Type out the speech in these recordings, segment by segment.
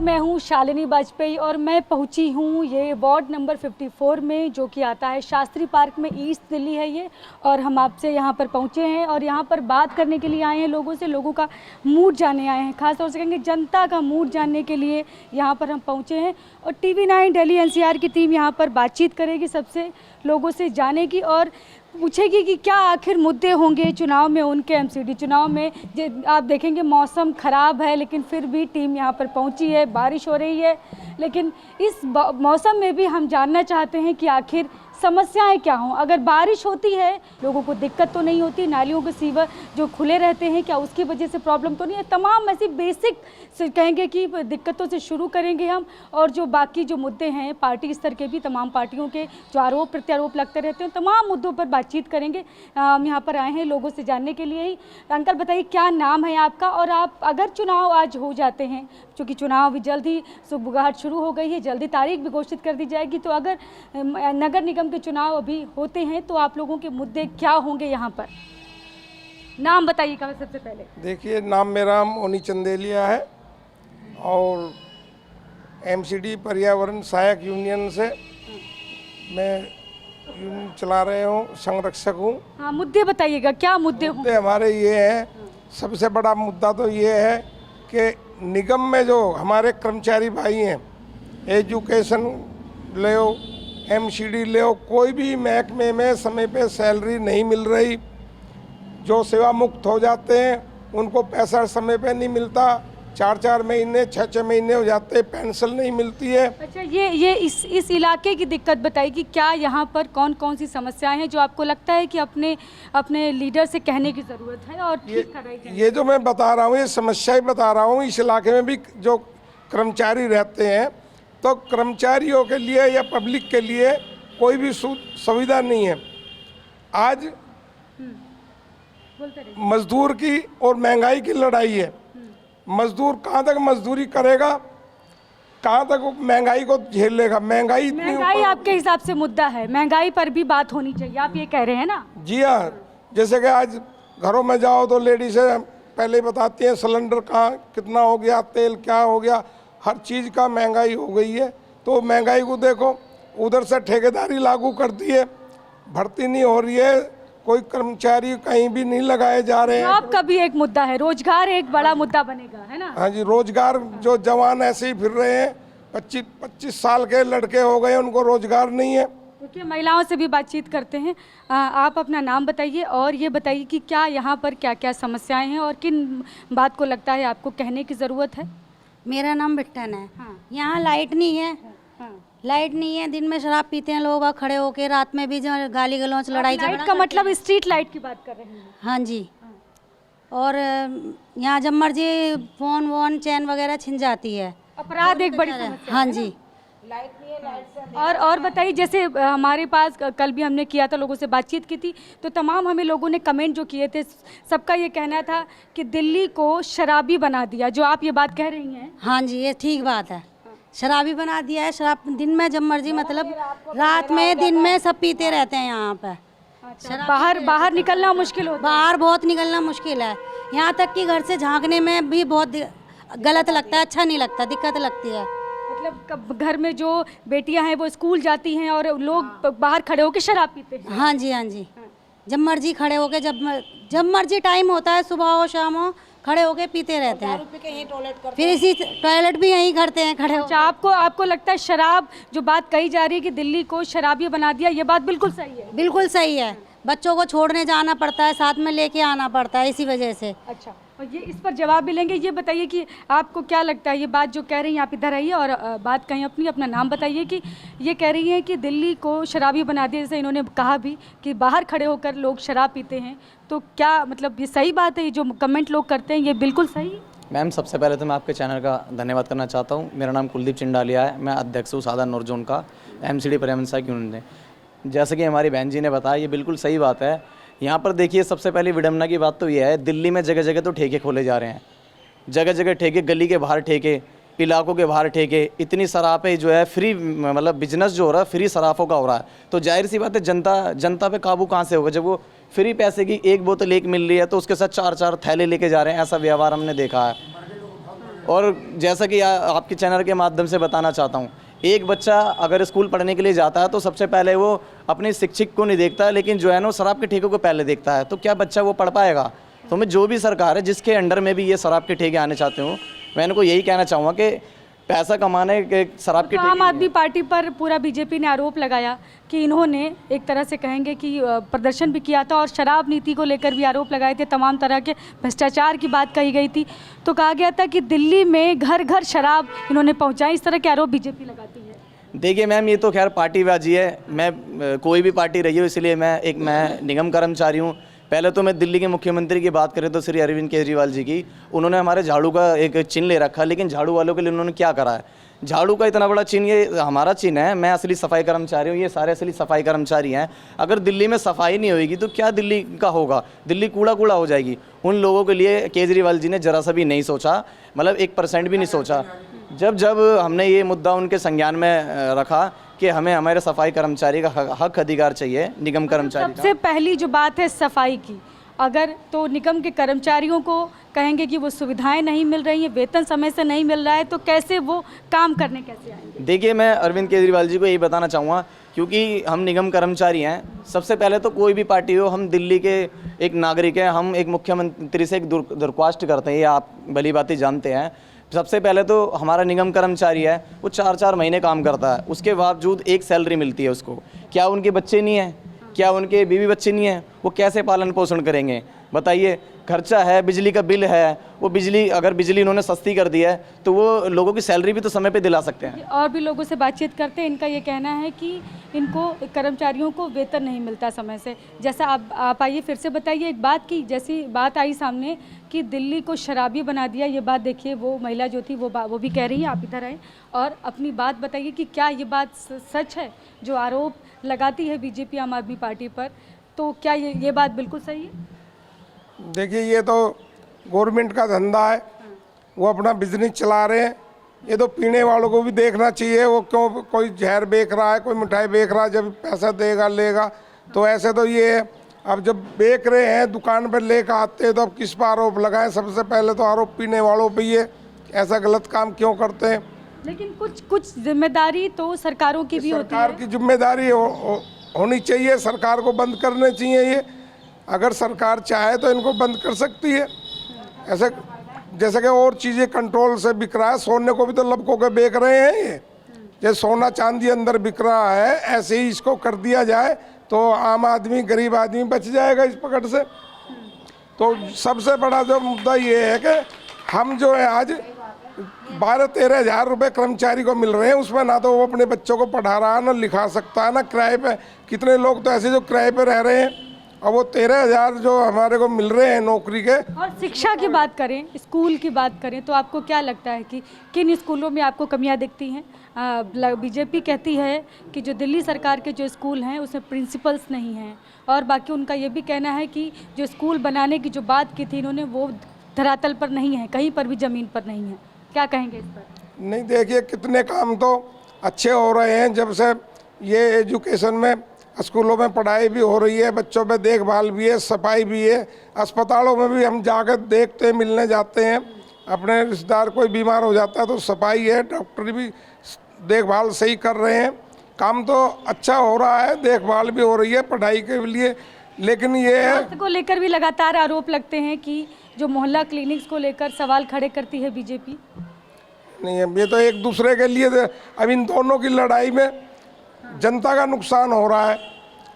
मैं हूं शालिनी वाजपेयी और मैं पहुंची हूं ये वार्ड नंबर 54 में, जो कि आता है शास्त्री पार्क में, ईस्ट दिल्ली है ये। और हम आपसे यहां पर पहुंचे हैं और यहां पर बात करने के लिए आए हैं लोगों से, लोगों का मूड जानने आए हैं, खास तौर से कहेंगे जनता का मूड जानने के लिए यहां पर हम पहुंचे हैं। और TV9 दिल्ली NCR की टीम यहां पर बातचीत करेगी सबसे, लोगों से जानेगी और पूछेगी कि क्या आखिर मुद्दे होंगे चुनाव में उनके। MCD चुनाव में आप देखेंगे मौसम ख़राब है, लेकिन फिर भी टीम यहाँ पर पहुँची है, बारिश हो रही है, लेकिन इस मौसम में भी हम जानना चाहते हैं कि आखिर समस्याएं क्या हों। अगर बारिश होती है लोगों को दिक्कत तो नहीं होती, नालियों के सीवर जो खुले रहते हैं क्या उसकी वजह से प्रॉब्लम तो नहीं है। तमाम ऐसी बेसिक से कहेंगे कि दिक्कतों से शुरू करेंगे हम, और जो बाकी जो मुद्दे हैं पार्टी स्तर के भी, तमाम पार्टियों के जो आरोप प्रत्यारोप लगते रहते हैं, तमाम मुद्दों पर बातचीत करेंगे। हम यहाँ पर आए हैं लोगों से जानने के लिए ही। अंकल बताइए क्या नाम है आपका, और आप अगर चुनाव आज हो जाते हैं, चूँकि चुनाव भी जल्द ही सुबुगाहट शुरू हो गई है, जल्दी तारीख भी घोषित कर दी जाएगी, तो अगर नगर निगम के चुनाव अभी होते हैं तो आप लोगों के मुद्दे क्या होंगे यहाँ पर? नाम बताइएगा सबसे पहले। देखिए, नाम मेरा मोनी चंदेलिया है और MCD पर्यावरण सहायक यूनियन से मैं यूनियन चला रहे हूँ, संरक्षक हूँ। हाँ, मुद्दे बताइएगा, क्या मुद्दे होंगे? हमारे ये हैं, सबसे बड़ा मुद्दा तो ये है कि निगम में जो हमारे कर्मचारी भाई हैं, एजुकेशन ले, MCD ले, कोई भी महकमे में समय पे सैलरी नहीं मिल रही। जो सेवा मुक्त हो जाते हैं उनको पैसा समय पे नहीं मिलता, 4-4 महीने 6-6 महीने हो जाते हैं, पेंशन नहीं मिलती है। अच्छा, ये इस इलाके की दिक्कत बताइए कि क्या यहाँ पर कौन कौन सी समस्याएं हैं जो आपको लगता है कि अपने लीडर से कहने की ज़रूरत है और ठीक कराई जाए? ये जो मैं बता रहा हूँ, ये समस्याएं बता रहा हूँ, इस इलाके में भी जो कर्मचारी रहते हैं तो कर्मचारियों के लिए या पब्लिक के लिए कोई भी सुविधा नहीं है। आज मजदूर की और महंगाई की लड़ाई है। मजदूर कहाँ तक मजदूरी करेगा, कहाँ तक महंगाई को झेल लेगा? महंगाई आपके हिसाब से मुद्दा है, महंगाई पर भी बात होनी चाहिए, आप ये कह रहे हैं ना? जी हाँ, जैसे कि आज घरों में जाओ तो लेडीज़ें पहले बताती हैं सिलेंडर कहाँ कितना हो गया, तेल क्या हो गया, हर चीज़ का महंगाई हो गई है। तो महंगाई को देखो, उधर से ठेकेदारी लागू कर दी है, भर्ती नहीं हो रही है, कोई कर्मचारी कहीं भी नहीं लगाए जा रहे हैं। आपका भी एक मुद्दा है, रोजगार एक बड़ा मुद्दा बनेगा, है ना? हाँ जी, रोजगार, जो जवान ऐसे ही फिर रहे हैं, 25 साल के लड़के हो गए, उनको रोजगार नहीं है। देखिए, महिलाओं से भी बातचीत करते हैं। आप अपना नाम बताइए और ये बताइए कि क्या यहाँ पर क्या क्या समस्याएं हैं और किन बात को लगता है आपको कहने की ज़रूरत है? मेरा नाम बिट्टन है। हाँ। यहाँ लाइट नहीं है। हाँ। लाइट नहीं है, दिन में शराब पीते हैं लोग खड़े होके, रात में भी जो गाली गलौच लड़ाई झगड़ा लाइट का मतलब स्ट्रीट लाइट की बात कर रहे हैं? हाँ जी। और यहाँ जब मर्जी फोन वोन चैन वगैरह छिन जाती है, अपराध एक बड़ी समस्या। हाँ जी। और बताइए, जैसे हमारे पास कल भी हमने किया था, लोगों से बातचीत की थी, तो तमाम हमें लोगों ने कमेंट जो किए थे, सबका ये कहना था कि दिल्ली को शराबी बना दिया, जो आप ये बात कह रही हैं। हाँ जी, ये ठीक बात है, शराबी बना दिया है। शराब दिन में जब मर्जी, मतलब रात में दिन में सब पीते रहते हैं यहाँ पे। बाहर निकलना मुश्किल होता है। बाहर बहुत निकलना मुश्किल है, यहाँ तक कि घर से झांकने में भी बहुत गलत लगता है, अच्छा नहीं लगता, दिक्कत लगती है। मतलब घर में जो बेटियां हैं वो स्कूल जाती हैं और लोग बाहर खड़े होकर शराब पीते हैं। हाँ जी, हाँ जी, जब मर्जी खड़े होके, जब मर्जी टाइम होता है, सुबह हो शाम हो, खड़े होके पीते रहते हैं। फिर इसी टॉयलेट भी यहीं करते हैं खड़े हो। अच्छा, आपको लगता है शराब, जो बात कही जा रही है कि दिल्ली को शराबी बना दिया, ये बात बिल्कुल सही है? बिल्कुल सही है, बच्चों को छोड़ने जाना पड़ता है, साथ में लेके आना पड़ता है, इसी वजह से। अच्छा, और ये इस पर जवाब भी लेंगे। ये बताइए कि आपको क्या लगता है, ये बात जो कह रही हैं, आप इधर आइए और बात कहीं अपना नाम बताइए, कि ये कह रही हैं कि दिल्ली को शराबी बना दिया, जैसे इन्होंने कहा भी कि बाहर खड़े होकर लोग शराब पीते हैं, तो क्या मतलब ये सही बात है? ये जो कमेंट लोग करते हैं ये बिल्कुल सही है? मैम, सबसे पहले तो मैं आपके चैनल का धन्यवाद करना चाहता हूँ। मेरा नाम कुलदीप चिंडालिया है, मैं अध्यक्ष हूँ सादा नॉर्थ जोन का, MCD पर्यावरण सहायक यूनियन है। जैसे कि हमारी बहन जी ने बताया, ये बिल्कुल सही बात है। यहाँ पर देखिए, सबसे पहली विडम्बना की बात तो ये है, दिल्ली में जगह जगह तो ठेके खोले जा रहे हैं, जगह जगह ठेके, गली के बाहर ठेके, इलाकों के बाहर ठेके, इतनी शराबें जो है फ्री, मतलब बिजनेस जो हो रहा है फ्री शराबों का हो रहा है। तो जाहिर सी बात है, जनता पे काबू कहाँ से होगा? जब वो फ्री पैसे की एक बोतल एक मिल रही है तो उसके साथ 4-4 थैले लेके जा रहे हैं, ऐसा व्यवहार हमने देखा है। और जैसा कि आपके चैनल के माध्यम से बताना चाहता हूँ, एक बच्चा अगर स्कूल पढ़ने के लिए जाता है तो सबसे पहले वो अपने शिक्षक को नहीं देखता है, लेकिन जो है ना शराब के ठेकों को पहले देखता है। तो क्या बच्चा वो पढ़ पाएगा? तो मैं जो भी सरकार है जिसके अंडर में भी ये शराब के ठेके आने चाहते हूँ, मैं इनको यही कहना चाहूँगा कि पैसा कमाने के शराब के तो ठेके आम आदमी पार्टी पर पूरा बीजेपी ने आरोप लगाया कि इन्होंने एक तरह से कहेंगे कि प्रदर्शन भी किया था और शराब नीति को लेकर भी आरोप लगाए थे, तमाम तरह के भ्रष्टाचार की बात कही गई थी। तो कहा गया था कि दिल्ली में घर घर शराब इन्होंने पहुंचाई। इस तरह के आरोप बीजेपी लगाती है। देखिए मैम, ये तो खैर पार्टीबाजी है। मैं कोई भी पार्टी रही हो, इसलिए मैं निगम कर्मचारी हूँ। पहले तो मैं दिल्ली के मुख्यमंत्री की बात करें तो श्री अरविंद केजरीवाल जी की, उन्होंने हमारे झाड़ू का एक चिन्ह ले रखा, लेकिन झाड़ू वालों के लिए उन्होंने क्या करा है? झाड़ू का इतना बड़ा चिन्ह, ये हमारा चिन्ह है। मैं असली सफाई कर्मचारी हूँ, ये सारे असली सफाई कर्मचारी हैं। अगर दिल्ली में सफाई नहीं होगी तो क्या दिल्ली का होगा? दिल्ली कूड़ा कूड़ा हो जाएगी। उन लोगों के लिए केजरीवाल जी ने जरा सा भी नहीं सोचा, मतलब 1% भी नहीं सोचा। जब हमने ये मुद्दा उनके संज्ञान में रखा कि हमें हमारे सफाई कर्मचारी का हक अधिकार चाहिए, निगम कर्मचारी का। सबसे पहली जो बात है सफाई की, अगर तो निगम के कर्मचारियों को कहेंगे कि वो सुविधाएं नहीं मिल रही हैं, वेतन समय से नहीं मिल रहा है, तो कैसे वो काम करने कैसे आएंगे? देखिए मैं अरविंद केजरीवाल जी को यही बताना चाहूँगा, क्योंकि हम निगम कर्मचारी हैं। सबसे पहले तो कोई भी पार्टी हो, हम दिल्ली के एक नागरिक हैं। हम एक मुख्यमंत्री से एक दरख्वास्त करते हैं, ये आप भली बातें जानते हैं। सबसे पहले तो हमारा निगम कर्मचारी है, वो 4-4 महीने काम करता है, उसके बावजूद एक सैलरी मिलती है उसको। क्या उनके बच्चे नहीं हैं? क्या उनके बीवी बच्चे नहीं हैं? वो कैसे पालन पोषण करेंगे बताइए? खर्चा है, बिजली का बिल है, वो बिजली अगर बिजली इन्होंने सस्ती कर दी है तो वो लोगों की सैलरी भी तो समय पे दिला सकते हैं। और भी लोगों से बातचीत करते हैं, इनका ये कहना है कि इनको कर्मचारियों को वेतन नहीं मिलता समय से। जैसा आप आइए फिर से बताइए एक बात की, जैसी बात आई सामने कि दिल्ली को शराबी बना दिया, ये बात देखिए वो महिला जो थी वो भी कह रही है। आप इधर आए और अपनी बात बताइए कि क्या ये बात सच है जो आरोप लगाती है बीजेपी आम आदमी पार्टी पर, तो क्या ये बात बिल्कुल सही है? देखिए ये तो गवर्नमेंट का धंधा है, वो अपना बिजनेस चला रहे हैं। ये तो पीने वालों को भी देखना चाहिए, वो क्यों कोई जहर बेच रहा है, कोई मिठाई बेच रहा है, जब पैसा देगा लेगा। तो ऐसे तो ये है, अब जब बेच रहे हैं दुकान पर लेकर आते हैं तो अब किस पर आरोप लगाएं? सबसे पहले तो आरोप पीने वालों पर ही है, ऐसा गलत काम क्यों करते हैं? लेकिन कुछ जिम्मेदारी तो सरकारों की भी होती है। सरकार की जिम्मेदारी होनी चाहिए, सरकार को बंद करने चाहिए ये। अगर सरकार चाहे तो इनको बंद कर सकती है। ऐसे जैसे कि और चीज़ें कंट्रोल से बिक रहा है, सोने को भी तो लपकों के बेच रहे हैं ये। जैसे सोना चांदी अंदर बिक रहा है, ऐसे ही इसको कर दिया जाए तो आम आदमी, गरीब आदमी बच जाएगा इस पकड़ से। तो सबसे बड़ा जो मुद्दा ये है कि हम जो है आज 12-13 हज़ार रुपये कर्मचारी को मिल रहे हैं, उसमें ना तो वो अपने बच्चों को पढ़ा रहा है, ना लिखा सकता है, ना किराए पे। कितने लोग तो ऐसे जो किराए पे रह रहे हैं, और वो 13,000 जो हमारे को मिल रहे हैं नौकरी के। और शिक्षा की बात करें, स्कूल की बात करें, तो आपको क्या लगता है कि किन स्कूलों में आपको कमियां दिखती हैं? बीजेपी कहती है कि जो दिल्ली सरकार के जो स्कूल हैं उसमें प्रिंसिपल्स नहीं हैं, और बाकी उनका ये भी कहना है कि जो स्कूल बनाने की जो बात की थी इन्होंने, वो धरातल पर नहीं है, कहीं पर भी ज़मीन पर नहीं है। क्या कहेंगे इस पर? नहीं, देखिए कितने काम तो अच्छे हो रहे हैं जब से ये एजुकेशन में, स्कूलों में पढ़ाई भी हो रही है, बच्चों पे देखभाल भी है, सफाई भी है। अस्पतालों में भी हम जाकर देखते हैं, मिलने जाते हैं, अपने रिश्तेदार कोई बीमार हो जाता है तो सफाई है, डॉक्टर भी देखभाल सही कर रहे हैं। काम तो अच्छा हो रहा है, देखभाल भी हो रही है पढ़ाई के लिए। लेकिन ये है, स्वास्थ्य को लेकर भी लगातार आरोप लगते हैं कि जो मोहल्ला क्लिनिक्स को लेकर सवाल खड़े करती है बीजेपी। नहीं है, ये तो एक दूसरे के लिए। अब इन दोनों की लड़ाई में जनता का नुकसान हो रहा है।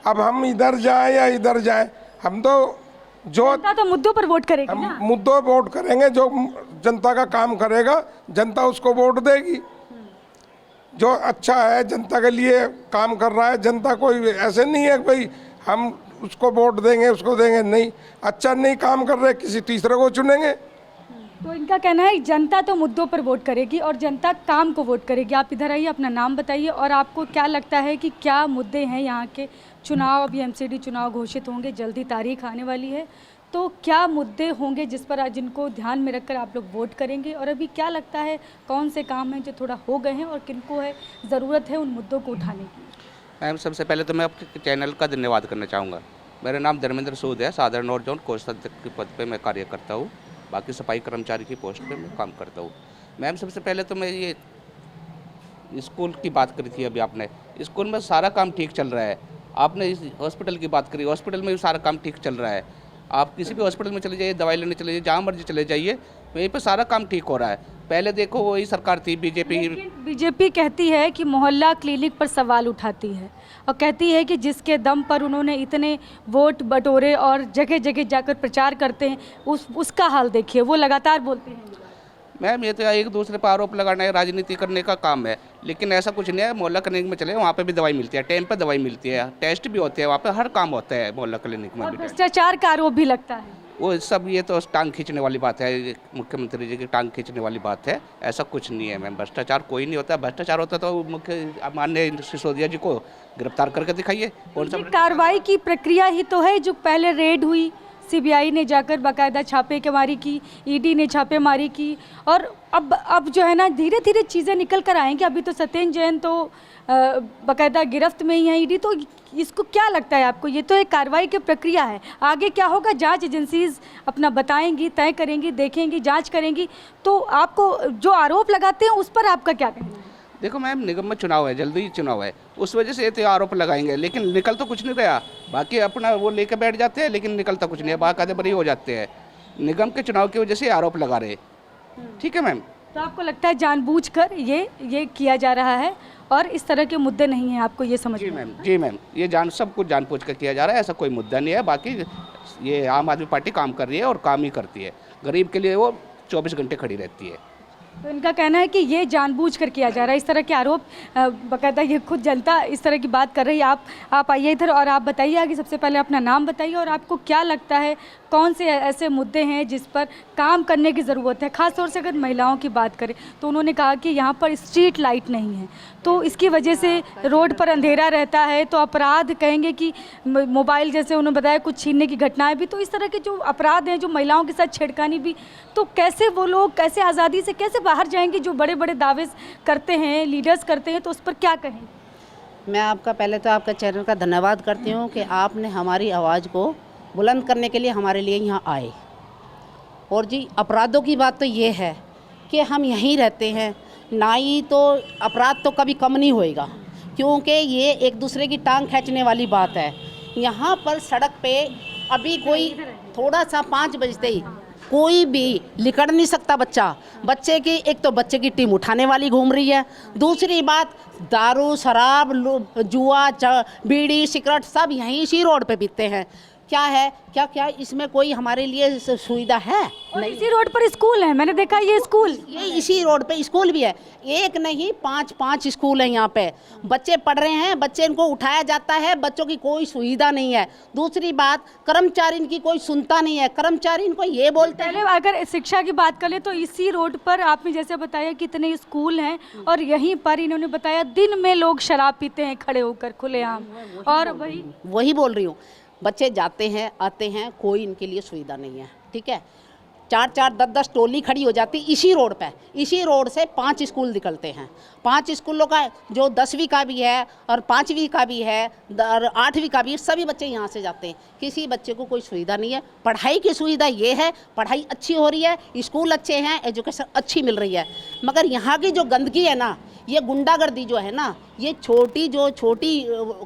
अब हम इधर जाएं या इधर जाएं, हम तो जनता तो मुद्दों पर वोट करेगी हम ना। मुद्दों पर वोट करेंगे, जो जनता का काम करेगा जनता उसको वोट देगी। जो अच्छा है, जनता के लिए काम कर रहा है, जनता कोई ऐसे नहीं है कि भाई हम उसको वोट देंगे उसको देंगे, नहीं। अच्छा नहीं काम कर रहे किसी तीसरे को चुनेंगे। तो इनका कहना है जनता तो मुद्दों पर वोट करेगी और जनता काम को वोट करेगी। आप इधर आइए, अपना नाम बताइए और आपको क्या लगता है कि क्या मुद्दे हैं यहाँ के? चुनाव, अभी एमसीडी चुनाव घोषित होंगे, जल्दी तारीख आने वाली है, तो क्या मुद्दे होंगे जिस पर जिनको ध्यान में रखकर आप लोग वोट करेंगे? और अभी क्या लगता है कौन से काम हैं जो थोड़ा हो गए हैं और किनको है ज़रूरत है उन मुद्दों को उठाने की? मैम सबसे पहले तो मैं आपके चैनल का धन्यवाद करना चाहूँगा। मेरा नाम धर्मेंद्र सूद है, साधारण नॉर्थ जोन कोषाध्यक्ष के पद पे मैं कार्य करता हूँ। बाकी सफाई कर्मचारी की पोस्ट पे मैं काम करता हूँ। मैम सबसे पहले तो मैं ये स्कूल की बात करी थी अभी आपने, स्कूल में सारा काम ठीक चल रहा है। आपने इस हॉस्पिटल की बात करी, हॉस्पिटल में भी सारा काम ठीक चल रहा है। आप किसी भी हॉस्पिटल में चले जाइए, दवाई लेने चले जाइए, जहाँ मर्जी चले जाइए, वहीं पे सारा काम ठीक हो रहा है। पहले देखो वही सरकार थी बीजेपी। बीजेपी कहती है कि मोहल्ला क्लिनिक पर सवाल उठाती है और कहती है कि जिसके दम पर उन्होंने इतने वोट बटोरे और जगह जगह जाकर प्रचार करते हैं, उसका हाल देखिए, वो लगातार बोलते हैं। मैम ये तो एक दूसरे पर आरोप लगाना है, राजनीति करने का काम है, लेकिन ऐसा कुछ नहीं है। मोहल्ला क्लिनिक में चले, वहाँ पे भी दवाई मिलती है, टाइम पे दवाई मिलती है, टेस्ट भी होते हैं, वहाँ पे हर काम होता है मोहल्ला क्लिनिक में और भी। भ्रष्टाचार का आरोप भी लगता है। वो सब ये तो टांग खींचने वाली बात है, मुख्यमंत्री जी की टांग खींचने वाली बात है। ऐसा कुछ नहीं है मैम, भ्रष्टाचार कोई नहीं होता। भ्रष्टाचार होता तो मुख्य माननीय सिसोदिया जी को गिरफ्तार करके दिखाइए। कौन सा कार्रवाई की प्रक्रिया ही तो है जो पहले रेड हुई, सीबीआई ने जाकर बाकायदा छापेमारी की, ईडी ने छापेमारी की, और अब जो है ना धीरे धीरे चीज़ें निकल कर आएंगी। अभी तो सत्येंद्र जैन तो बाकायदा गिरफ्त में ही है ईडी। तो इसको क्या लगता है आपको, ये तो एक कार्रवाई की प्रक्रिया है, आगे क्या होगा जांच एजेंसीज अपना बताएंगी, तय करेंगी, देखेंगी, जांच करेंगी। तो आपको जो आरोप लगाते हैं उस पर आपका क्या कहना है? देखो मैम, निगम में चुनाव है, जल्दी ही चुनाव है, उस वजह से ये तो आरोप लगाएंगे, लेकिन निकल तो कुछ नहीं रहा। बाकी अपना वो लेके बैठ जाते हैं, लेकिन निकलता कुछ नहीं है, बाकायदे बरी हो जाते हैं। निगम के चुनाव की वजह से आरोप लगा रहे। ठीक है मैम। तो आपको लगता है जानबूझकर ये किया जा रहा है और इस तरह के मुद्दे नहीं हैं, आपको ये समझ? जी मैम, जी मैम, ये सब कुछ जानबूझ कर किया जा रहा है, ऐसा कोई मुद्दा नहीं है। बाकी ये आम आदमी पार्टी काम कर रही है और काम ही करती है, गरीब के लिए वो 24 घंटे खड़ी रहती है। तो इनका कहना है कि ये जानबूझकर किया जा रहा है, इस तरह के आरोप बाकायदा ये खुद जनता इस तरह की बात कर रही है। आप आइए इधर और आप बताइए आगे, सबसे पहले अपना नाम बताइए और आपको क्या लगता है कौन से ऐसे मुद्दे हैं जिस पर काम करने की ज़रूरत है। ख़ास तौर से अगर महिलाओं की बात करें तो उन्होंने कहा कि यहाँ पर स्ट्रीट लाइट नहीं है, तो इसकी वजह से रोड पर अंधेरा रहता है, तो अपराध कहेंगे कि मोबाइल जैसे उन्होंने बताया कुछ छीनने की घटनाएं भी, तो इस तरह के जो अपराध हैं, जो महिलाओं के साथ छेड़खानी भी, तो कैसे वो लोग कैसे आज़ादी से कैसे बाहर जाएंगे? जो बड़े बड़े दावे करते हैं, लीडर्स करते हैं, तो उस पर क्या कहें? मैं आपका पहले तो आपका चैनल का धन्यवाद करती हूँ कि आपने हमारी आवाज़ को बुलंद करने के लिए हमारे लिए यहाँ आए। और जी अपराधों की बात तो ये है कि हम यहीं रहते हैं, ना ही तो अपराध तो कभी कम नहीं होएगा, क्योंकि ये एक दूसरे की टांग खींचने वाली बात है। यहाँ पर सड़क पे अभी कोई थोड़ा सा 5 बजते ही कोई भी लिकड़ नहीं सकता। बच्चे की एक तो बच्चे की टीम उठाने वाली घूम रही है, दूसरी बात दारू शराब जुआ बीड़ी सिगरेट सब यहीं इसी रोड पे पीते हैं। क्या है क्या इसमें कोई हमारे लिए सुविधा है? नहीं। इसी रोड पर स्कूल है, मैंने देखा ये स्कूल, ये इसी रोड पे स्कूल भी है, एक नहीं 5 स्कूल है यहाँ पे। बच्चे पढ़ रहे हैं, बच्चे इनको उठाया जाता है, बच्चों की कोई सुविधा नहीं है। दूसरी बात कर्मचारी इनकी कोई सुनता नहीं है, कर्मचारी इनको ये बोलते हैं। पहले अगर शिक्षा की बात करें तो इसी रोड पर आपने जैसे बताया कितने स्कूल हैं, और यहीं पर इन्होंने बताया दिन में लोग शराब पीते हैं खड़े होकर खुलेआम, और वही बोल रही हूँ। बच्चे जाते हैं आते हैं, कोई इनके लिए सुविधा नहीं है। ठीक है, 4-4 10-10 टोली खड़ी हो जाती इसी रोड पे। इसी रोड से 5 स्कूल निकलते हैं। 5 स्कूलों का जो 10वीं का भी है और 5वीं का भी है और 8वीं का भी है, सभी बच्चे यहाँ से जाते हैं। किसी बच्चे को कोई सुविधा नहीं है। पढ़ाई की सुविधा ये है, पढ़ाई अच्छी हो रही है, स्कूल अच्छे हैं, एजुकेशन अच्छी मिल रही है, मगर यहाँ की जो गंदगी है ना, ये गुंडागर्दी जो है ना, ये छोटी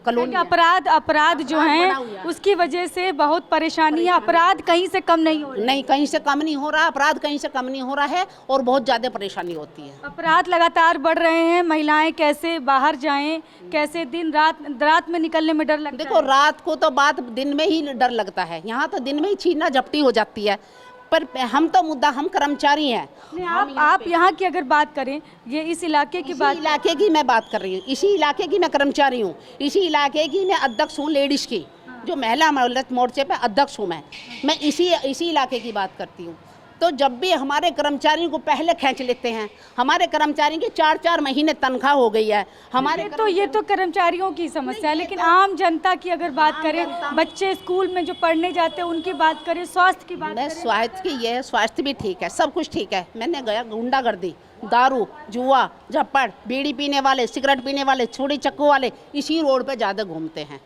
कॉलोनी अपराध जो हैं उसकी वजह से बहुत परेशानी है। अपराध कहीं से कम नहीं हो रहा, नहीं कहीं से कम नहीं हो रहा, अपराध कहीं से कम नहीं हो रहा है और बहुत ज़्यादा परेशानी होती है। अपराध लगातार बढ़ रहे हैं, महिलाएं कैसे बाहर जाएं, कैसे दिन रात में निकलने में डर लगता है। देखो रात को तो बात, दिन में ही डर लगता है। यहाँ तो दिन में ही छीना झपटी हो जाती है, पर हम तो मुद्दा हम कर्मचारी हैं। नहीं, आप यहाँ की अगर बात करें, ये इस इलाके की बात, इलाके की मैं बात कर रही हूँ, इसी इलाके की मैं कर्मचारी हूँ, इसी इलाके की मैं अध्यक्ष हूँ, लेडीज़ की जो महिला मोर्चे पे अध्यक्ष हूँ मैं इसी इलाके की बात करती हूँ। तो जब भी हमारे कर्मचारियों को पहले खींच लेते हैं, हमारे कर्मचारियों की 4-4 महीने तनख्वाह हो गई है हमारे। तो ये तो कर्मचारियों की समस्या है, लेकिन आम जनता की अगर बात करें, बच्चे स्कूल में जो पढ़ने जाते हैं उनकी बात करें, स्वास्थ्य की बात करें, स्वास्थ्य की ये स्वास्थ्य भी ठीक है, सब कुछ ठीक है। मैंने गया गुंडागर्दी, दारू जुआ झप्पड़, बीड़ी पीने वाले, सिगरेट पीने वाले, छुरी चक्कू वाले इसी रोड पे ज़्यादा घूमते हैं।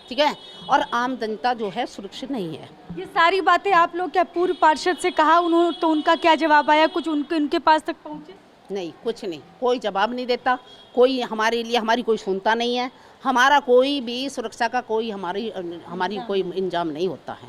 ठीक है, और आम जनता जो है सुरक्षित नहीं है। ये सारी बातें आप लोग क्या पूर्व पार्षद से कहा उन्होंने, तो उनका क्या जवाब आया? कुछ उनके पास तक पहुँचे? नहीं, कुछ नहीं, कोई जवाब नहीं देता, कोई हमारे लिए हमारी कोई सुनता नहीं है, हमारा कोई भी सुरक्षा का कोई हमारी कोई इंतजाम नहीं होता है।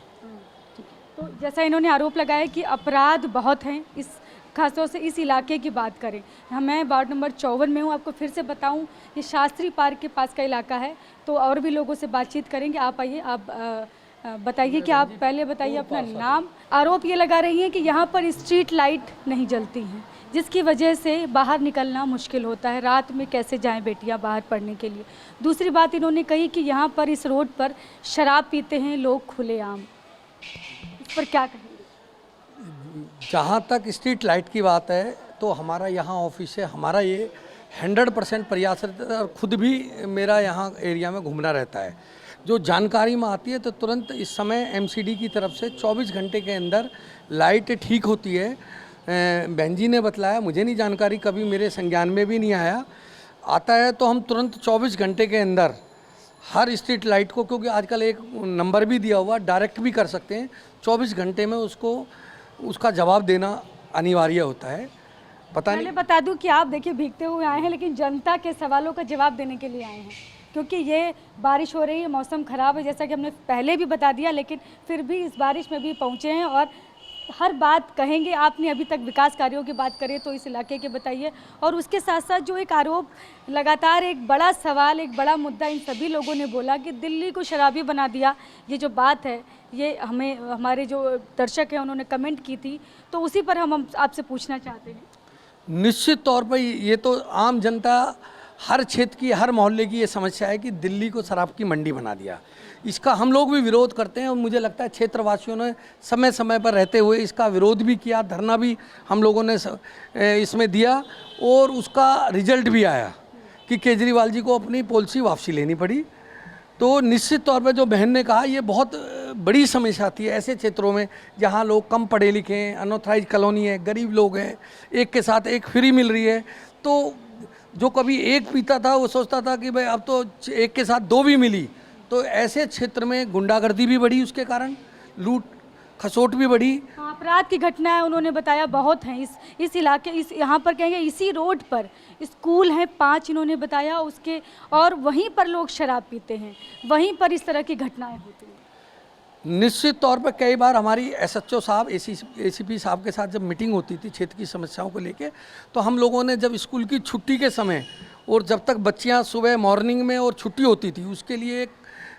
तो जैसा इन्होंने आरोप लगाया कि अपराध बहुत हैं, इस खासतौर से इस इलाके की बात करें, मैं वार्ड नंबर 54 में हूँ। आपको फिर से बताऊँ, ये शास्त्री पार्क के पास का इलाका है। तो और भी लोगों से बातचीत करेंगे। आप आइए, आप बताइए कि आप पहले बताइए अपना नाम। आरोप ये लगा रही हैं कि यहाँ पर स्ट्रीट लाइट नहीं जलती हैं, जिसकी वजह से बाहर निकलना मुश्किल होता है। रात में कैसे जाएं बेटियां बाहर पढ़ने के लिए। दूसरी बात इन्होंने कही कि यहाँ पर इस रोड पर शराब पीते हैं लोग खुलेआम। इस पर क्या कहेंगे? जहाँ तक स्ट्रीट लाइट की बात है तो हमारा यहाँ ऑफिस है, हमारा ये 100% प्रयास रहता है और ख़ुद भी मेरा यहाँ एरिया में घूमना रहता है। जो जानकारी में आती है तो तुरंत इस समय एमसीडी की तरफ से 24 घंटे के अंदर लाइट ठीक होती है। बहन जी ने बतलाया, मुझे नहीं जानकारी, कभी मेरे संज्ञान में भी नहीं आया। आता है तो हम तुरंत 24 घंटे के अंदर हर स्ट्रीट लाइट को, क्योंकि आजकल एक नंबर भी दिया हुआ, डायरेक्ट भी कर सकते हैं, 24 घंटे में उसका जवाब देना अनिवार्य होता है। पता नहीं, पहले बता दूं कि आप देखिए भीगते हुए आए हैं, लेकिन जनता के सवालों का जवाब देने के लिए आए हैं, क्योंकि ये बारिश हो रही है, मौसम ख़राब है, जैसा कि हमने पहले भी बता दिया, लेकिन फिर भी इस बारिश में भी पहुँचे हैं और हर बात कहेंगे। आपने अभी तक विकास कार्यों की बात करें तो इस इलाके के बताइए, और उसके साथ साथ जो एक आरोप लगातार, एक बड़ा सवाल, एक बड़ा मुद्दा इन सभी लोगों ने बोला कि दिल्ली को शराबी बना दिया। ये जो बात है, ये हमारे जो दर्शक हैं उन्होंने कमेंट की थी, तो उसी पर हम आपसे पूछना चाहते हैं। निश्चित तौर पर ये तो आम जनता, हर क्षेत्र की, हर मोहल्ले की ये समस्या है कि दिल्ली को शराब की मंडी बना दिया। इसका हम लोग भी विरोध करते हैं और मुझे लगता है क्षेत्रवासियों ने समय समय पर रहते हुए इसका विरोध भी किया, धरना भी हम लोगों ने इसमें दिया और उसका रिजल्ट भी आया कि केजरीवाल जी को अपनी पॉलिसी वापसी लेनी पड़ी। तो निश्चित तौर पर जो बहन ने कहा, ये बहुत बड़ी समस्या आती है ऐसे क्षेत्रों में जहाँ लोग कम पढ़े लिखे हैं, अनऑथराइज कॉलोनी है, गरीब लोग हैं, एक के साथ एक फ्री मिल रही है। तो जो कभी एक पीता था वो सोचता था कि भाई अब तो एक के साथ दो भी मिली। तो ऐसे क्षेत्र में गुंडागर्दी भी बढ़ी, उसके कारण लूट खसोट भी बढ़ी। अपराध की घटनाएं उन्होंने बताया बहुत हैं इस इलाके, इस यहाँ पर कहेंगे इसी रोड पर स्कूल हैं 5 इन्होंने बताया उसके, और वहीं पर लोग शराब पीते हैं, वहीं पर इस तरह की घटनाएं होती हैं। निश्चित तौर पर कई बार हमारी एसएचओ साहब, एसीपी साहब के साथ जब मीटिंग होती थी क्षेत्र की समस्याओं को लेके, तो हम लोगों ने जब स्कूल की छुट्टी के समय और जब तक बच्चियां सुबह मॉर्निंग में और छुट्टी होती थी, उसके लिए एक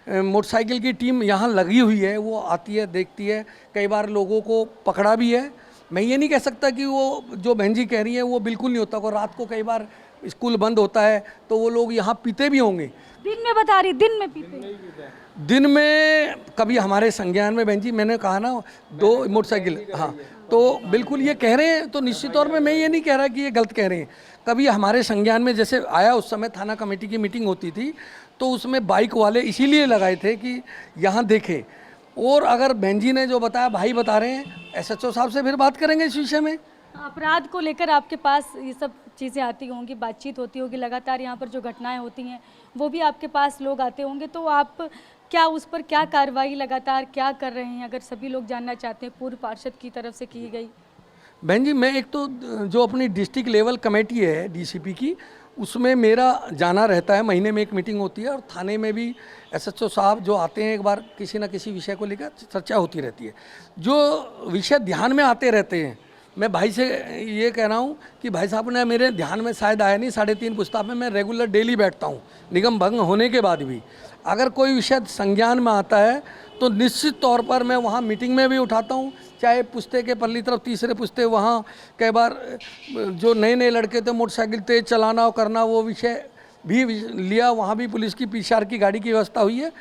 मोटरसाइकिल की टीम यहाँ लगी हुई है, वो आती है, देखती है, कई बार लोगों को पकड़ा भी है। मैं ये नहीं कह सकता कि वो जो बहन जी कह रही है वो बिल्कुल नहीं होता, और रात को कई बार स्कूल बंद होता है तो वो लोग यहाँ पीते भी होंगे। दिन में बता रही, दिन में पीते? दिन में कभी हमारे संज्ञान में, बहन जी मैंने कहा ना 2 मोटरसाइकिल, हाँ, तो बिल्कुल ये कह रहे हैं। तो निश्चित तौर पे मैं ये नहीं कह रहा कि ये गलत कह रहे हैं। कभी हमारे संज्ञान में जैसे आया, उस समय थाना कमेटी की मीटिंग होती थी, तो उसमें बाइक वाले इसीलिए लगाए थे कि यहाँ देखें। और अगर बहन जी ने जो बताया, भाई बता रहे हैं, एसएचओ साहब से फिर बात करेंगे इस विषय में। अपराध को लेकर आपके पास ये सब चीज़ें आती होंगी, बातचीत होती होगी, लगातार यहाँ पर जो घटनाएं होती हैं वो भी आपके पास लोग आते होंगे, तो आप क्या उस पर क्या कार्रवाई लगातार क्या कर रहे हैं, अगर सभी लोग जानना चाहते हैं पूर्व पार्षद की तरफ से की गई? बहन जी, मैं एक तो जो अपनी डिस्ट्रिक्ट लेवल कमेटी है डीसीपी की, उसमें मेरा जाना रहता है, महीने में एक मीटिंग होती है, और थाने में भी एसएचओ साहब जो आते हैं, एक बार किसी न किसी विषय को लेकर चर्चा होती रहती है। जो विषय ध्यान में आते रहते हैं, मैं भाई से ये कह रहा हूँ कि भाई साहब ने मेरे ध्यान में शायद आया नहीं, 3.5 पुस्ता में मैं रेगुलर डेली बैठता हूँ, निगम भंग होने के बाद भी। अगर कोई विषय संज्ञान में आता है तो निश्चित तौर पर मैं वहाँ मीटिंग में भी उठाता हूँ, चाहे पुस्ते के पल्ली तरफ तीसरे पुस्ते, वहाँ कई बार जो नए नए लड़के थे मोटरसाइकिल तेज चलाना और करना, वो विषय भी लिया, वहाँ भी पुलिस की पीसीआर की गाड़ी की व्यवस्था हुई है।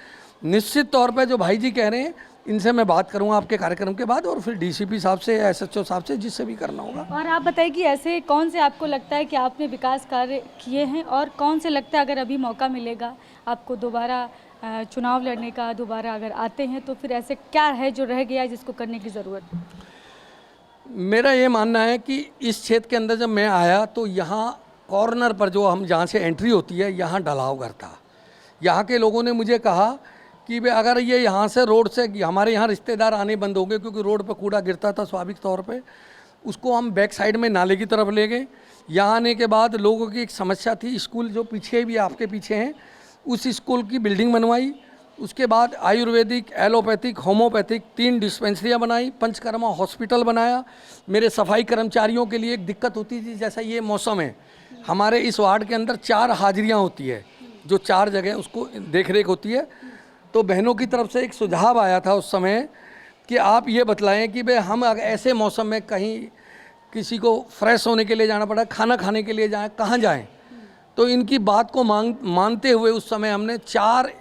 निश्चित तौर पर जो भाई जी कह रहे हैं, इनसे मैं बात करूंगा आपके कार्यक्रम के बाद, और फिर डीसीपी साहब से या एसएचओ साहब से, जिससे भी करना होगा। और आप बताइए कि ऐसे कौन से आपको लगता है कि आपने विकास कार्य किए हैं, और कौन से लगता है अगर अभी मौका मिलेगा आपको दोबारा चुनाव लड़ने का, दोबारा अगर आते हैं, तो फिर ऐसे क्या है जो रह गया जिसको करने की ज़रूरत है? मेरा ये मानना है कि इस क्षेत्र के अंदर जब मैं आया तो यहाँ कॉर्नर पर जो हम जहाँ से एंट्री होती है, यहाँ ढलाव घर था। यहाँ के लोगों ने मुझे कहा कि भाई अगर ये यहाँ से रोड से, हमारे यहाँ रिश्तेदार आने बंद हो गए क्योंकि रोड पर कूड़ा गिरता था स्वाभाविक तौर पे, उसको हम बैक साइड में नाले की तरफ ले गए। यहाँ आने के बाद लोगों की एक समस्या थी, स्कूल जो पीछे भी आपके पीछे हैं उस स्कूल की बिल्डिंग बनवाई। उसके बाद आयुर्वेदिक, एलोपैथिक, होम्योपैथिक 3 डिस्पेंसरियाँ बनाई, पंचकर्मा हॉस्पिटल बनाया। मेरे सफाई कर्मचारियों के लिए एक दिक्कत होती थी, जैसा ये मौसम है हमारे इस वार्ड के अंदर 4 हाजिरियाँ होती है, जो 4 जगह उसको देख रेख होती है। तो बहनों की तरफ से एक सुझाव आया था उस समय कि आप ये बतलाएं कि भाई हम अगर ऐसे मौसम में कहीं किसी को फ्रेश होने के लिए जाना पड़ा, खाना खाने के लिए जाएं, कहाँ जाएं। तो इनकी बात को मानते हुए उस समय हमने 4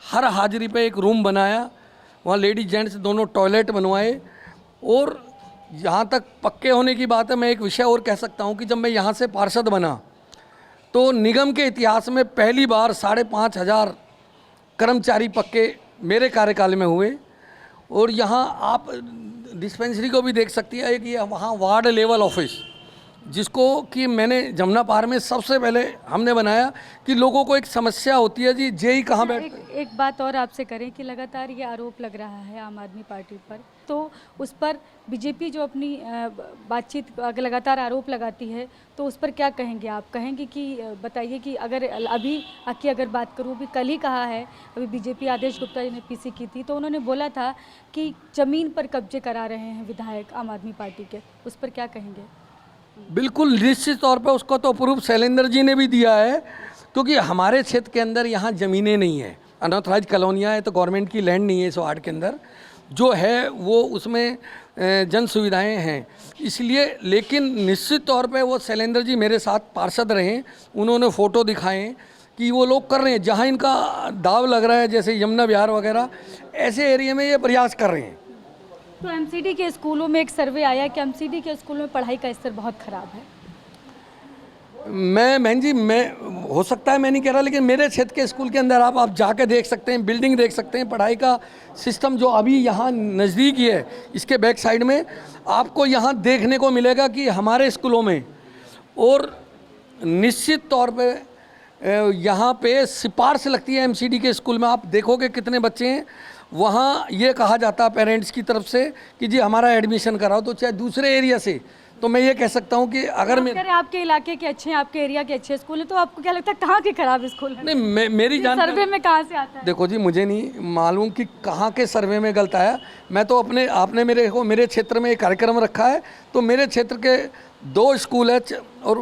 हर हाजिरी पे एक रूम बनाया, वहाँ लेडीज जेंट्स दोनों टॉयलेट बनवाए। और जहाँ तक पक्के होने की बात है, मैं एक विषय और कह सकता हूँ कि जब मैं यहाँ से पार्षद बना तो निगम के इतिहास में पहली बार 5,500 कर्मचारी पक्के मेरे कार्यकाल में हुए। और यहाँ आप डिस्पेंसरी को भी देख सकती है कि वहाँ वार्ड लेवल ऑफिस, जिसको कि मैंने जमुना पार में सबसे पहले हमने बनाया कि लोगों को एक समस्या होती है जी जेई कहाँ बैठते। एक बात और आपसे करें कि लगातार ये आरोप लग रहा है आम आदमी पार्टी पर, तो उस पर बीजेपी जो अपनी बातचीत लगातार आरोप लगाती है, तो उस पर क्या कहेंगे आप? कहेंगे कि बताइए कि अगर अभी की अगर बात करूँ, अभी कल ही कहा है, अभी बीजेपी आदेश गुप्ता जी ने पीसी की थी, तो उन्होंने बोला था कि ज़मीन पर कब्जे करा रहे हैं विधायक आम आदमी पार्टी के, उस पर क्या कहेंगे? बिल्कुल निश्चित तौर पे उसको तो प्रूफ शैलेंद्र जी ने भी दिया है, क्योंकि हमारे क्षेत्र के अंदर यहाँ ज़मीनें नहीं है, अनऑथराइज कॉलोनियाँ है, तो गवर्नमेंट की लैंड नहीं है इस वार्ड के अंदर। जो है वो उसमें जन सुविधाएँ हैं, इसलिए। लेकिन निश्चित तौर पे वो शैलेंद्र जी मेरे साथ पार्षद रहे, उन्होंने फ़ोटो दिखाएँ कि वो लोग कर रहे हैं। जहाँ इनका दाव लग रहा है, जैसे यमुना विहार वगैरह ऐसे एरिया में ये प्रयास कर रहे हैं। तो एमसीडी के स्कूलों में एक सर्वे आया कि एमसीडी के स्कूलों में पढ़ाई का स्तर बहुत ख़राब है। बहन जी, मैं हो सकता है मैं नहीं कह रहा, लेकिन मेरे क्षेत्र के स्कूल के अंदर आप जाके देख सकते हैं, बिल्डिंग देख सकते हैं, पढ़ाई का सिस्टम जो अभी यहाँ नज़दीक ही है, इसके बैक साइड में आपको यहाँ देखने को मिलेगा कि हमारे स्कूलों में। और निश्चित तौर पे यहाँ पे सिफारिश लगती है एमसीडी के स्कूल में। आप देखोगे कितने बच्चे हैं, वहाँ ये कहा जाता है पेरेंट्स की तरफ से कि जी हमारा एडमिशन कराओ, तो चाहे दूसरे एरिया से। तो मैं ये कह सकता हूँ कि अगर मैं आपके इलाके के अच्छे हैं, आपके एरिया के अच्छे स्कूल हैं, तो आपको क्या लगता है कहाँ के खराब स्कूल है? नहीं, मेरी जान सर्वे में कहाँ से आता है? देखो जी, मुझे नहीं मालूम कि कहाँ के सर्वे में गलत आया। मैं तो आपने मेरे क्षेत्र में एक कार्यक्रम रखा है, तो मेरे क्षेत्र के 2 स्कूल है और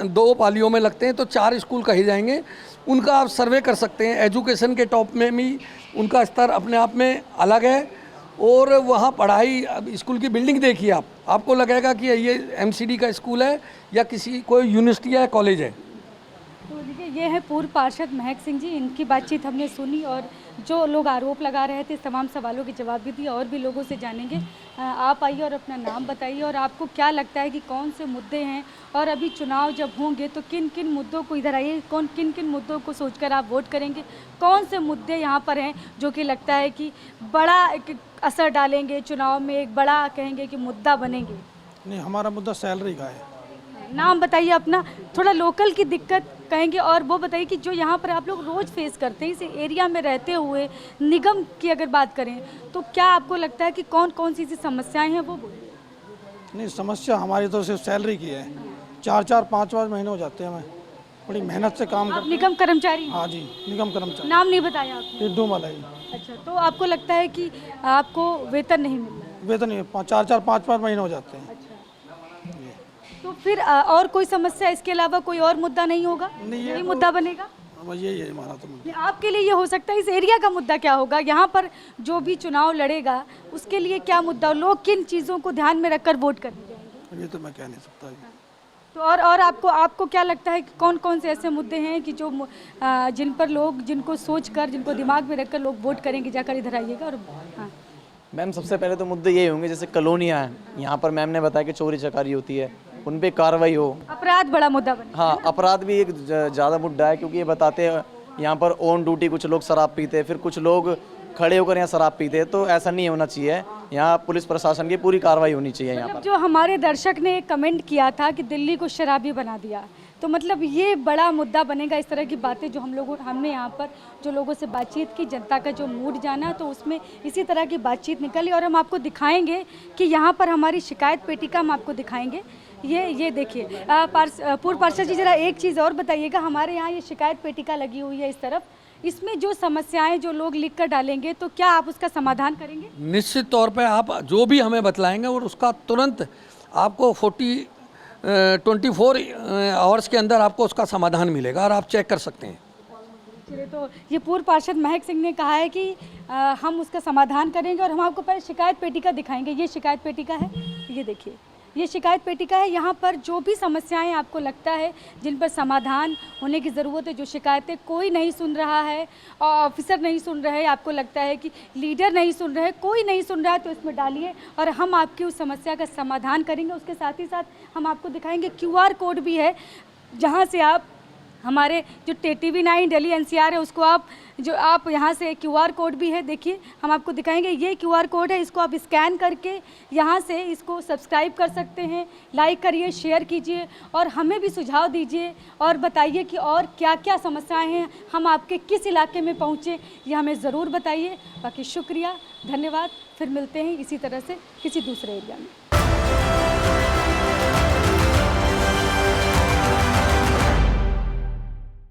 2 पालियों में लगते हैं, तो 4 स्कूल कहे जाएंगे। उनका आप सर्वे कर सकते हैं। एजुकेशन के टॉप में भी उनका स्तर अपने आप में अलग है। और वहाँ पढ़ाई, स्कूल की बिल्डिंग देखिए आपको लगेगा कि ये एमसीडी का स्कूल है या कोई यूनिवर्सिटी या कॉलेज है। तो देखिए, ये है पूर्व पार्षद महक सिंह जी, इनकी बातचीत हमने सुनी और जो लोग आरोप लगा रहे थे तमाम सवालों के जवाब भी दिए। और भी लोगों से जानेंगे। आप आइए और अपना नाम बताइए और आपको क्या लगता है कि कौन से मुद्दे हैं, और अभी चुनाव जब होंगे तो किन किन मुद्दों को, इधर आइए, किन किन मुद्दों को सोचकर आप वोट करेंगे? कौन से मुद्दे यहाँ पर हैं जो कि लगता है कि बड़ा असर डालेंगे चुनाव में, एक बड़ा कहेंगे कि मुद्दा बनेंगे? नहीं, हमारा मुद्दा सैलरी का है। नाम बताइए अपना, थोड़ा लोकल की दिक्कत कहेंगे, और वो बताइए कि जो यहाँ पर आप लोग रोज़ फेस करते हैं इस एरिया में रहते हुए, निगम की अगर बात करें तो क्या आपको लगता है कि कौन कौन सी समस्याएं हैं वो बोलिए? नहीं, समस्या हमारी तो सिर्फ सैलरी की है। 4-4, 5-5 महीने हो जाते हैं, हमें बड़ी मेहनत से काम करते हैं। निगम कर्मचारी? हाँ जी, निगम कर्मचारी। नाम नहीं बताया आपने? पिड्डू मलाई। अच्छा, तो आपको लगता है कि आपको वेतन नहीं मिल रहा है? वेतन नहीं, 4-4, 5-5 महीने हो जाते हैं। तो फिर और कोई समस्या इसके अलावा कोई और मुद्दा नहीं होगा? यही मुद्दा बनेगा? यही है हमारा तो मुद्दा। आपके लिए ये हो सकता है, इस एरिया का मुद्दा क्या होगा? यहाँ पर जो भी चुनाव लड़ेगा उसके लिए क्या मुद्दा, लोग किन चीज़ों को ध्यान में रखकर वोट करने जाएंगे? ये तो मैं कह नहीं सकता। तो और आपको क्या लगता है कि कौन कौन से ऐसे मुद्दे हैं कि जो जिन पर लोग, जिनको सोचकर, जिनको दिमाग में रखकर लोग वोट करेंगे? जाकर इधर आइएगा। और हाँ मैम, सबसे पहले तो मुद्दे ये होंगे, जैसे कॉलोनियाँ हैं यहाँ पर, मैम ने बताया कि चोरी चकारी होती है, उन पे कार्रवाई हो। अपराध बड़ा मुद्दा बने? हाँ, अपराध भी एक ज़्यादा मुद्दा है, क्योंकि ये बताते हैं यहाँ पर ऑन ड्यूटी कुछ लोग शराब पीते हैं, फिर कुछ लोग खड़े होकर यहाँ शराब पीते हैं, तो ऐसा नहीं होना चाहिए। यहाँ पुलिस प्रशासन की पूरी कार्रवाई होनी चाहिए यहाँ पर। जो हमारे दर्शक ने एक कमेंट किया था कि दिल्ली को शराबी बना दिया, तो मतलब ये बड़ा मुद्दा बनेगा, इस तरह की बातें जो हमने यहाँ पर जो लोगों से बातचीत की, जनता का जो मूड जाना, तो उसमें इसी तरह की बातचीत निकली। और हम आपको दिखाएंगे कि यहाँ पर हमारी शिकायत पेटिका हम आपको दिखाएंगे। ये देखिए पूर्व पार्षद जी, ज़रा एक चीज़ और बताइएगा, हमारे यहाँ ये शिकायत पेटिका लगी हुई है इस तरफ, इसमें जो समस्याएं जो लोग लिख कर डालेंगे, तो क्या आप उसका समाधान करेंगे? निश्चित तौर पे आप जो भी हमें बतलाएंगे और उसका तुरंत आपको 24 आवर्स के अंदर आपको उसका समाधान मिलेगा और आप चेक कर सकते हैं। चलिए, तो ये पूर्व पार्षद महक सिंह ने कहा है कि हम उसका समाधान करेंगे और हम आपको पहले शिकायत पेटिका दिखाएंगे। ये शिकायत पेटिका है, ये देखिए, ये शिकायत पेटिका है। यहाँ पर जो भी समस्याएं आपको लगता है जिन पर समाधान होने की ज़रूरत है, जो शिकायतें कोई नहीं सुन रहा है, ऑफिसर नहीं सुन रहे, आपको लगता है कि लीडर नहीं सुन रहे, कोई नहीं सुन रहा है, तो इसमें डालिए और हम आपकी उस समस्या का समाधान करेंगे। उसके साथ ही साथ हम आपको दिखाएंगे QR कोड भी है, जहाँ से आप हमारे जो TV9 दिल्ली NCR है उसको आप यहाँ से QR कोड भी है, देखिए हम आपको दिखाएंगे। ये QR कोड है, इसको आप स्कैन करके यहाँ से इसको सब्सक्राइब कर सकते हैं। लाइक करिए, शेयर कीजिए और हमें भी सुझाव दीजिए और बताइए कि और क्या क्या समस्याएं हैं, हम आपके किस इलाके में पहुँचे, ये हमें ज़रूर बताइए। बाकी शुक्रिया, धन्यवाद, फिर मिलते हैं इसी तरह से किसी दूसरे एरिया में।